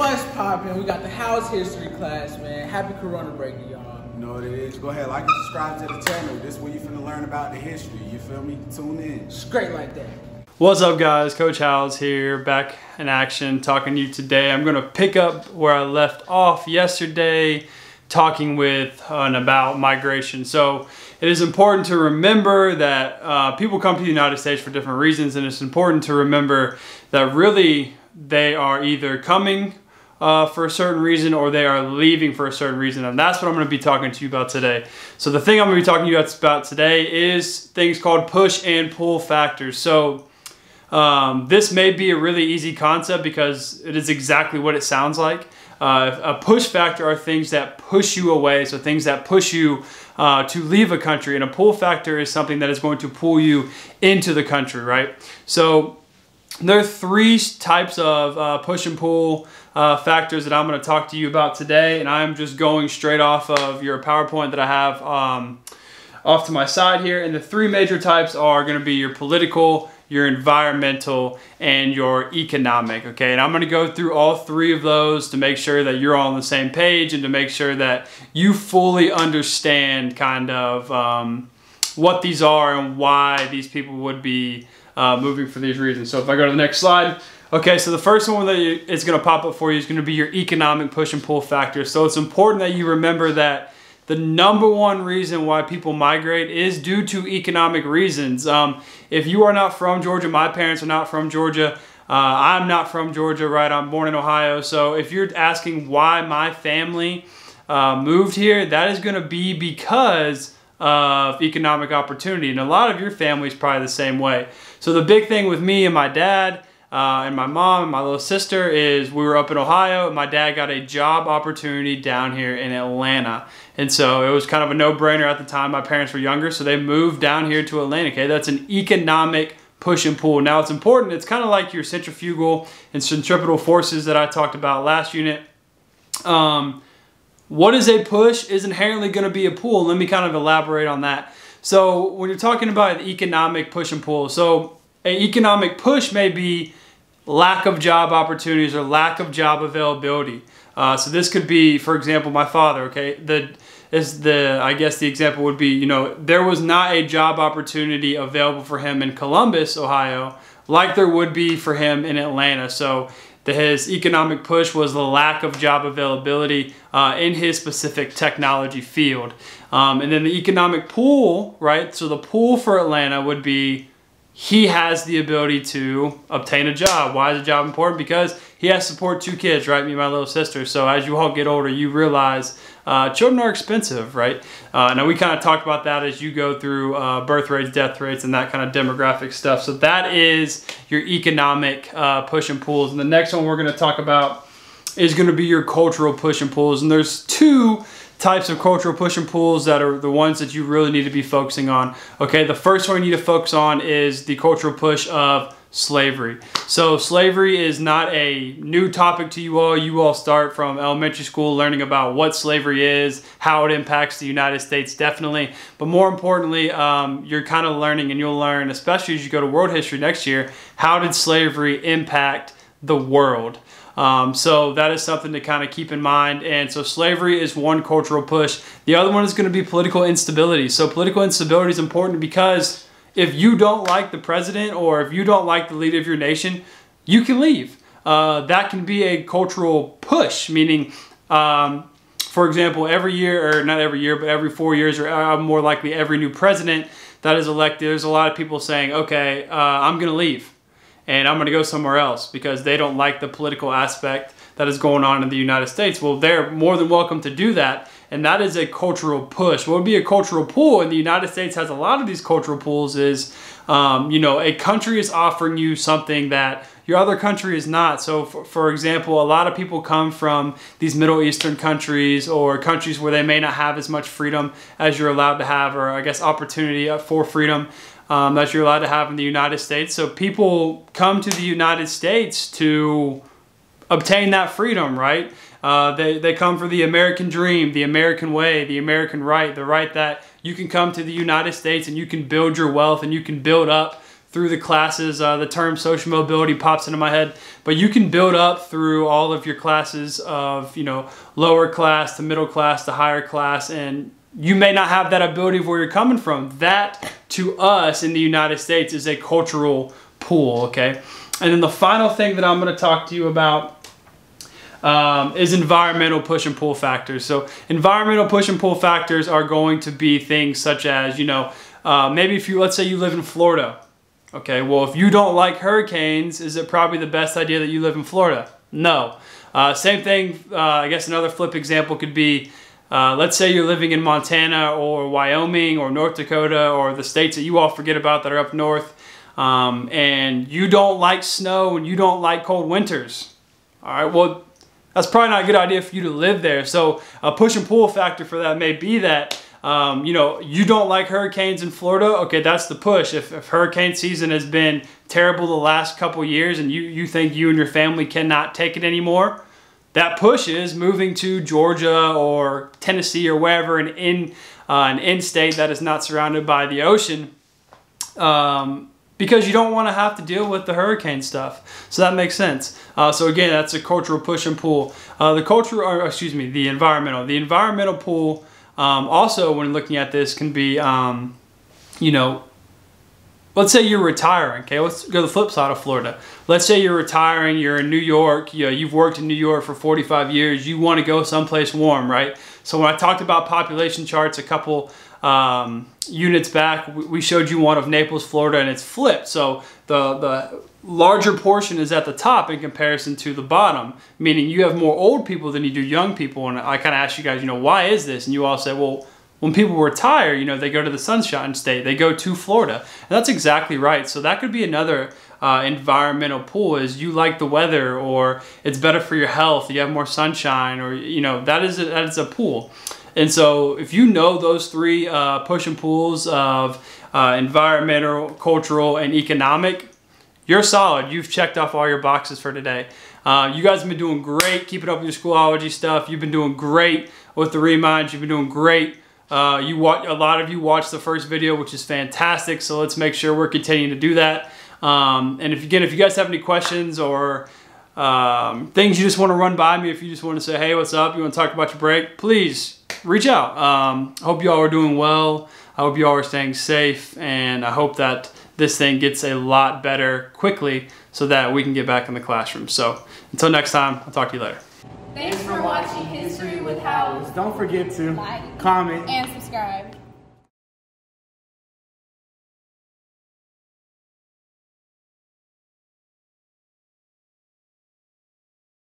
What's poppin'? We got the house history class, man. Happy Corona break, y'all. You know what it is. Go ahead, like and subscribe to the channel. This is where you finna learn about the history. You feel me? Tune in. Straight like that. What's up, guys? Coach Howes here, back in action, talking to you today. I'm gonna pick up where I left off yesterday, talking with and about migration. So it is important to remember that people come to the United States for different reasons, and it's important to remember that really they are either coming for a certain reason or they are leaving for a certain reason, and that's what I'm going to be talking to you about today. So the thing I'm going to be talking to you about today is things called push and pull factors. So this may be a really easy concept because it is exactly what it sounds like. A push factor are things that push you away, so things that push you to leave a country, and a pull factor is something that is going to pull you into the country, right? So there are three types of push and pull factors that I'm going to talk to you about today, and I'm just going straight off of your PowerPoint that I have off to my side here. And the three major types are going to be your political, your environmental, and your economic, okay? And I'm going to go through all three of those to make sure that you're all on the same page and to make sure that you fully understand kind of what these are and why these people would be moving for these reasons. So if I go to the next slide. Okay, so the first one that is going to pop up for you is going to be your economic push and pull factor. So it's important that you remember that the number one reason why people migrate is due to economic reasons. If you are not from Georgia, my parents are not from Georgia. I'm not from Georgia, right? I'm born in Ohio. So if you're asking why my family moved here, that is going to be because of economic opportunity. And a lot of your family is probably the same way. So the big thing with me and my dad and my mom and my little sister is we were up in Ohio, and my dad got a job opportunity down here in Atlanta. And so it was kind of a no-brainer at the time. My parents were younger, so they moved down here to Atlanta. Okay, that's an economic push and pull. Now it's important, it's kind of like your centrifugal and centripetal forces that I talked about last unit. What is a push is inherently going to be a pull. Let me kind of elaborate on that. So when you're talking about an economic push and pull, so an economic push may be lack of job opportunities or lack of job availability. So this could be, for example, my father, okay? I guess the example would be, you know, there was not a job opportunity available for him in Columbus, Ohio, like there would be for him in Atlanta. So his economic push was the lack of job availability in his specific technology field. And then the economic pull, right? So the pull for Atlanta would be he has the ability to obtain a job. Why is a job important? Because he has to support two kids, right? Me and my little sister. So as you all get older, you realize children are expensive, right? Now we kind of talked about that as you go through birth rates, death rates, and that kind of demographic stuff. So that is your economic push and pulls. And the next one we're going to talk about is going to be your cultural push and pulls. And there's two types of cultural push and pulls that are the ones that you really need to be focusing on. Okay, the first one you need to focus on is the cultural push of slavery. So slavery is not a new topic to you all. You all start from elementary school learning about what slavery is, how it impacts the United States, definitely. But more importantly, you're kind of learning, and you'll learn, especially as you go to world history next year, how did slavery impact the world? So that is something to kind of keep in mind. And so slavery is one cultural push. The other one is going to be political instability. So political instability is important because if you don't like the president or if you don't like the leader of your nation, you can leave. That can be a cultural push, meaning, for example, every year, or not every year, but every 4 years, or more likely every new president that is elected, there's a lot of people saying, okay, I'm going to leave. And I'm going to go somewhere else because they don't like the political aspect that is going on in the United States. Well, they're more than welcome to do that. And that is a cultural push. What would be a cultural pull? And the United States has a lot of these cultural pulls is, you know, a country is offering you something that your other country is not. So for example, a lot of people come from these Middle Eastern countries or countries where they may not have as much freedom as you're allowed to have, or I guess opportunity for freedom that you're allowed to have in the United States. So people come to the United States to obtain that freedom, right? They come for the American dream, the American way, the American right, the right that you can come to the United States and you can build your wealth and you can build up through the classes. The term social mobility pops into my head, but you can build up through all of your classes of, you know, lower class to middle class to higher class, and you may not have that ability of where you're coming from. That, to us in the United States, is a cultural pool, okay? And then the final thing that I'm going to talk to you about is environmental push and pull factors. So environmental push and pull factors are going to be things such as, you know, maybe if you, let's say you live in Florida. Okay, well, if you don't like hurricanes, is it probably the best idea that you live in Florida? No. Same thing, I guess another flip example could be, let's say you're living in Montana or Wyoming or North Dakota or the states that you all forget about that are up north, and you don't like snow and you don't like cold winters. All right, well, that's probably not a good idea for you to live there. So a push and pull factor for that may be that, you know, you don't like hurricanes in Florida. Okay, that's the push. If hurricane season has been terrible the last couple years and you think you and your family cannot take it anymore, that push is moving to Georgia or Tennessee or wherever, an in-state that is not surrounded by the ocean, because you don't want to have to deal with the hurricane stuff. So that makes sense. So again, that's a cultural push and pull. The environmental. The environmental pull, also when looking at this, can be, you know, let's say you're retiring. Okay, let's go to the flip side of Florida. Let's say you're retiring, you're in New York, you know, you've worked in New York for 45 years, you want to go someplace warm, right? So when I talked about population charts a couple units back, we showed you one of Naples, Florida, and it's flipped. So the larger portion is at the top in comparison to the bottom, meaning you have more old people than you do young people. And I kind of asked you guys, you know, why is this? And you all said, well, when people retire, you know, they go to the Sunshine State, they go to Florida. And that's exactly right. So that could be another environmental pull, is you like the weather, or it's better for your health, you have more sunshine, or, you know, that is a pull. And so if you know those three push and pulls of environmental, cultural, and economic, you're solid. You've checked off all your boxes for today. You guys have been doing great keeping up with your Schoolology stuff. You've been doing great with the reminds. You've been doing great. A lot of you watched the first video, which is fantastic. So let's make sure we're continuing to do that. And if you guys have any questions or things you just want to run by me, if you just want to say, hey, what's up? You want to talk about your break? Please reach out. I hope you all are doing well. I hope you all are staying safe, and I hope that this thing gets a lot better quickly so that we can get back in the classroom. So until next time, I'll talk to you later. Thanks for watching History with House. Don't forget to like, comment, and subscribe.